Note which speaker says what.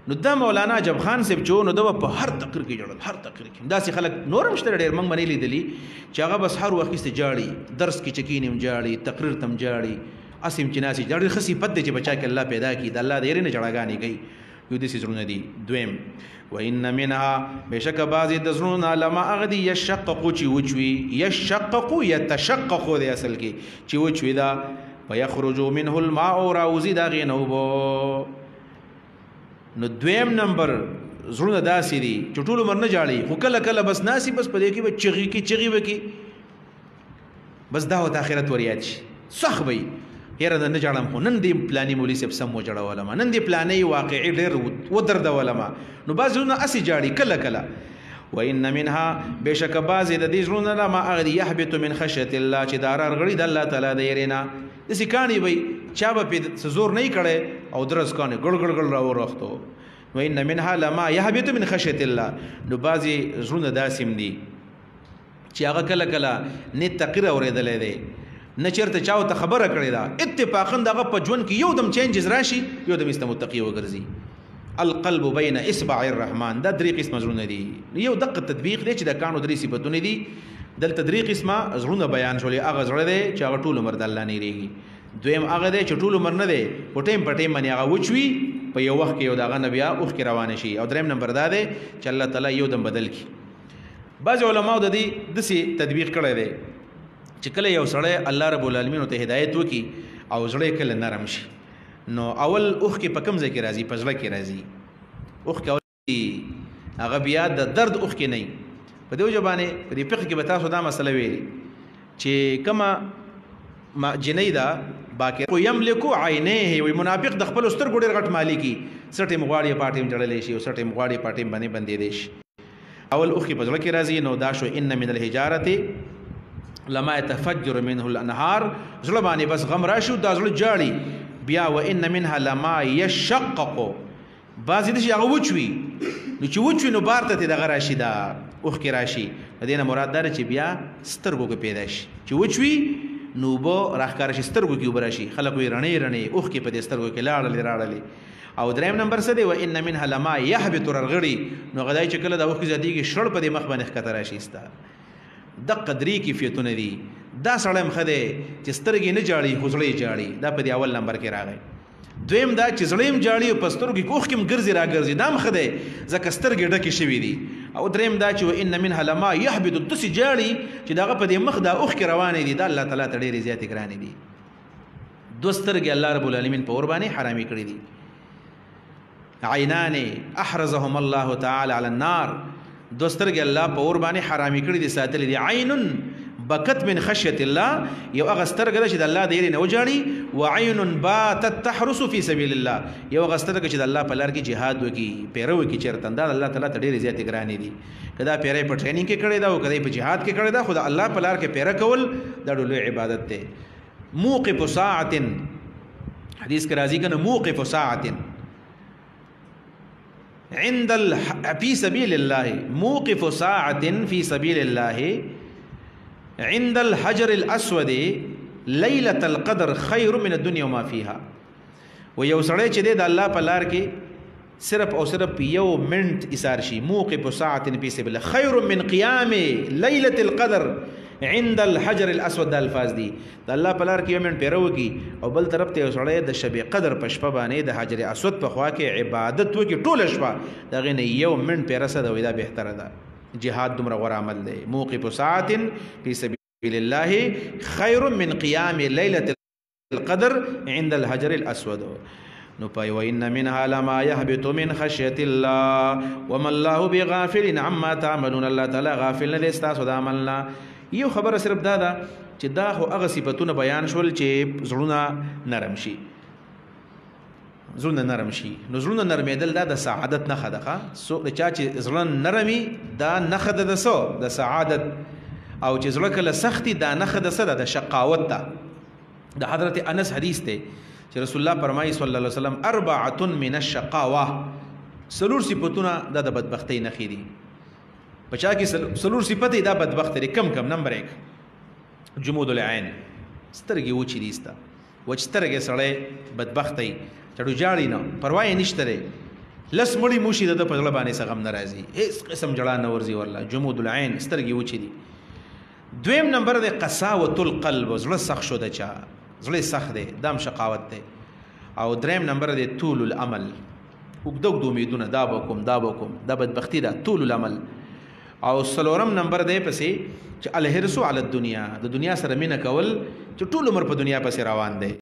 Speaker 1: نو دا مولانا جب خان صاحب چې نو دا په هر تقریر کې جوړل، هر تقریر کې داسې خلک نور هم شته ډېر موږ باندې لیدلي چې هغه بس هر وخت کې جاړي، درس کې چکینم جاړي، تقریر تم جاړي، اسیم چې ناسي جاړي. خصي پد چې بچا کې الله پیدا کی د الله د یې نه جړاګانې کوي. یو دې زړونه دي. دویم وان منها بشک بعضی د زړونه لما اغدي یشقق چې وچوي، یشقق یتشقق د اصل کې چې وچوي دا ويخرج منه الماء راوزي دا غینوبو. نو دویم نمبر زړونه داسې دي چې ټول عمر نه جاړي، خو کله کله بس ناسي بس په دې کې به چغي کې چغي وکي، بس دا وت اخرت وریاد شي صح وي. یره نه جاړم خو نن دې پلاني مولوی صاحب سم وجړول ما، نن دې پلاني واقعي ډېر ودردول ما. نو باز زړونه اسی جاړي کله کله. وان منها بشک باز د دې زړونه ما اغدي يهبط من خشيه الله چې دارار غړي د الله تعالی د يرینا د سکانی وي چا به زور نه کړي او درس کانه ګړ ګړ ګړ راو راختو. وان منها لما يهبط من خشيه الله. نو بازي زړونه داسم دي چې هغه کله کله نه تقریر اوریدلې دي، نه چیرته چاو ته خبره کړې ده، اتفاقا دغه په ژوند کې یو دم چینجز راشي، یو دم استمتقی وګرځي. القلب بین اصبع الرحمن. دا درې قسمه زړونه دي. یو دقه تطبیق دی چې د کانو درې صفاتونه دي. دلته درې قسمه زړونه بیان شولې. هغه زړه دی چې هغه ټول عمر د الله نه ریږي. دویم هغه دی چې ټول عمر نه دی، په ټیم په ټیم باندې هغه وچوي، په یو وخت کې یو دغه نه بیا اوښ کې روان شي. او دریم نمبر دا دی چې الله تعالی یو دم بدل کړي. بعض علماء د دې داسې تطبیق کړی دی چې کله یو سړی الله رب العالمین ته هدایت وکي او زړه کله نرم شي، نو اول اوښ کې په کوم ځای کې راځي؟ په زړه کې راځي. اوښ کې هغه بیا د درد اوښ کې نه. په دې وجه باندې په دې فقه کې به تاسو دا مسله ویلي چې کومه جنۍ ده باقي یملکو عینیه، وي منافق د خپل سترګو ډېر غټ مالکي، سټې مغواړي پاټیم جړلی شي او سټې مغواړي پاټیم باندې بندېدی شي. اول اوښ کې په زړه کې راځي. نو دا شو ان من الحجارة لما يتفجر منه الانهار. زړه باندې بس غم راشي دا زړه جاړي. بیا وان منها لما يشقق. بعضې داسې هغه وچوي، نو چې وچوي نو بار ته دغه راشي، دا اوښ کې راشي. د دې نه مراد دا چې بیا سترګو کې پیدا شي، چې وچوي نو اوبه راښکاره شي، سترګو کې اوبه راشي. خلک وایي رڼې رڼې اوښ کې په دې سترګو کې لاړلې راړلې. او دریم نمبر څه دی؟ وان منها لما يهبط رغړي. نو غدای چې کله د اوښ کې زیاتېږي شړ په دې مخ باندې ښکته راشي ستا. دقه درې کیفیتونه دي. دا سړی هم ښه دی چې سترګې نه جاړي خو زړه یې جاړي. دا په دې اول نمبر کې راغی. دویم دا چې زړه هم جاړي او په سترګو کې اوښ کې هم ګرځي راګرځي، دا هم ښه دی ځکه سترګې ډکې شوي دي. او دریم دا چې وان منها لما يهبط، داسې جاړي چې دغه په دې مخ دا اوښ کې روانې دي. دا الله تعالی ته ډېرې زیاتې ګرانې دي. دوه سترګې الله رب العالمین په اور باندې حرامې کړي دي. عینان احرزهم الله تعالی علی النار. دو سترګې الله په اور باندې حرامې کړي دي، ساتلې دي. عین بکت من خشیت الله، یو هغه سترګه ده چې د الله د یېرې نه وجاړي. وعین باتت تحرس فی سبیل الله، یو هغه سترګه چې د الله په لار کې جهاد وکړي، پیره وکړي چېرته. دا الله تعالی ته ډېرې زیاتې ګرانې دي. که دا پیره په ټریننګ کې کړې ده او که دا په جهاد کې کړې ده، خو د الله په لار کې پیره کول دا ډېر لوی عبادت دی. موقف ساعة، حدیث کې راځي که نه، موقف ساعة عند في سبيل الله، موقف ساعة في سبيل الله عند الحجر الأسود ليلة القدر خير من الدنيا وما فيها. ويو سړی چې د الله په لار کې صرف او صرف یو منټ ایثار شي، موقف ساعة في سبيل الله خير من قيام ليلة القدر عند الحجر الاسود. د الفاظ دي د الله په لار کې یو منټ پیره وکړي او بل طرف ته یو سړی د شب قدر په شپه باندې د حجر اسود په خوا کې عبادت وکړي ټوله شپه، د هغې نه یو منټ پیره څه ده؟ وایي دا بهتره ده. جهاد دومره غوره عمل دی. موقف ساعة في سبيل الله خير من قيام ليلة القدر عند الحجر الاسود. نو پای وان منها لما يهبط من خشيه الله وما الله بغافل عما تعملون. الله تعالی غافل نه دی ستاسو د عملنا. یو خبره صرف دا ده چې دا خو هغه صفتونه بیان شول چې زړونه نرم شي. زړونه نرم شي، نو زړونه نرمېدل دا د سعادت نښه ده. څوک د چا چې زړه نرمي دا نښه ده د څه؟ د سعادت. او چې زړه کله سختي دا نښه د څه ده؟ د شقاوت ده. د حضرت انس حدیث دی چې رسول الله فرمایي صلی الله علیه وسلم اربعه من الشقاوه. څلور صفتونه دا د بدبختۍ نښې دي. په چا کې څلور صفتې دا بدبخت دی. کم کم نمبر 1 جمود العین، سترګې وچې دي ستا. وچ سترګې سړی بدبخت دی، چړو جاړي نه پروا یې نشته دی. لس مړی موشي د په زړه باندې څه غم نه راځي، هیڅ قسم جړا نه ورځي، والله جمود العين سترګې وچې دي. دویم نمبر دی قساوة القلب، زړه سخت شو د چا، زړه سخت دی، دام شقاوت دی. او دریم نمبر دی طول العمل، اوږده اوږده امیدونه، دا به کوم دا به کوم، دا بدبختي ده، طول العمل. او څلورم نمبر دی پسې چې الحرص علی الدنیا، د دنیا سره مینه کول چې ټول عمر په دنیا پسې روان دی.